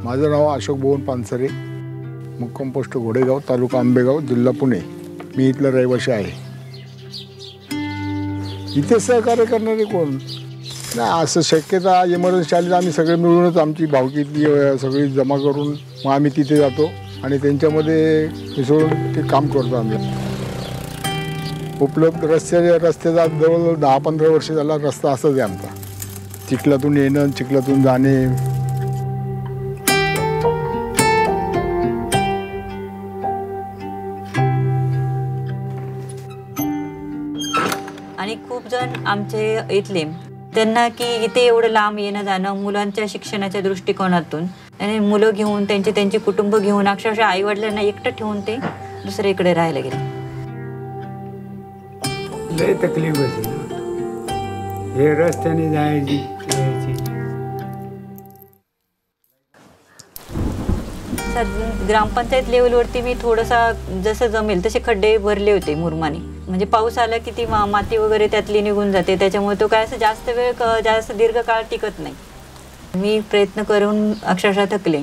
माझं नाव अशोक भुवन पानसरे, मुक्काम पोस्ट घोडेगाव, तालुका आंबेगाव, जिल्हा पुणे। मी इथला रहिवासी आहे। इथे सहकार्य करणारे कोण नाही, असं शक्यता इमर्जन्सी आली तर आम्ही सगळे मिळूनच आमची भावकीतली सगळी जमा करून मग आम्ही तिथे जातो आणि त्यांच्यामध्ये मिसळून ते काम करतो। आम्ही उपलब्ध रस्त्याचा जवळ 10-15 वर्ष झाला रस्ता असाच आहे आमचा। चिखलातून येणं, चिखलातून जाणे। आणि खूप जण आमचे इथले त्यांना की इथे एवढं लांब येणं जाणं मुलांच्या शिक्षणाच्या दृष्टिकोनातून आणि मुलं घेऊन त्यांची कुटुंब घेऊन अक्षरशः आई वडिलांना एकटं ठेवून ते दुसरीकडे राहायला गेले। लय तकलीफ होती हे रस्त्याने जायची। सर ग्रामपंचायत लेवलवरती मी थोडासा जसं जमेल तसे खड्डे भरले होते मुरमाने, म्हणजे पाऊस आला की ती माती वगैरे त्यातली निघून जाते, त्याच्यामुळे तो काय असं जास्त वेळ जास्त दीर्घकाळ टिकत नाही। मी प्रयत्न करून अक्षरशः थकले।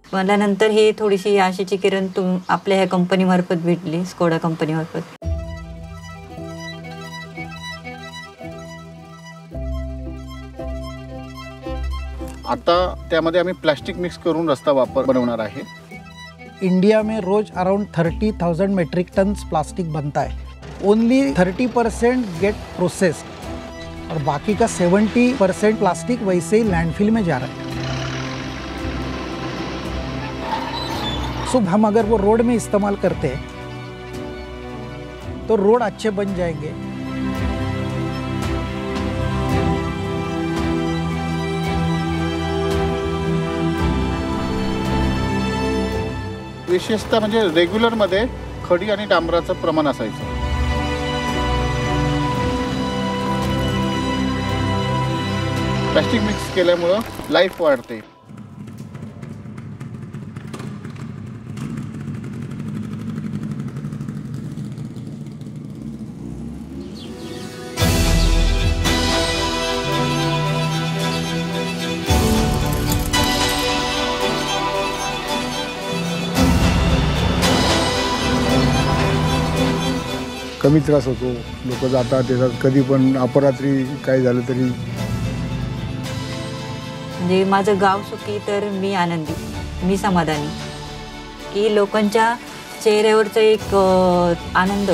मला नंतर ही थोडीशी आशेची किरण आपल्या ह्या कंपनीमार्फत भेटली, स्कोडा कंपनीमार्फत। आता त्यामध्ये आम्ही प्लास्टिक मिक्स करून रस्ता बनवणार आहे। इंडिया में रोज अराउंड 30,000 मेट्रिक टन्स प्लास्टिक बनता है। ओनली 30% गेट प्रोसेस्ड और बाकी का 70% प्लास्टिक वैसे ही लैंडफिल में जा रहा है। सो हम अगर वो रोड में इस्तेमाल करते हैं तो रोड अच्छे बन जाएंगे। विशेषतः म्हणजे रेग्युलरमध्ये खडी आणि डांबराचं प्रमाण असायचं। प्लास्टिक मिक्स केल्यामुळं लाईफ वाढते। कमी त्रास होतो, लोक जातात येतात, कधी पण अपरात्री काही झालं तरी। म्हणजे माझं गाव सुखी तर मी आनंदी, मी समाधानी, की लोकांच्या चेहऱ्यावरचा एक आनंद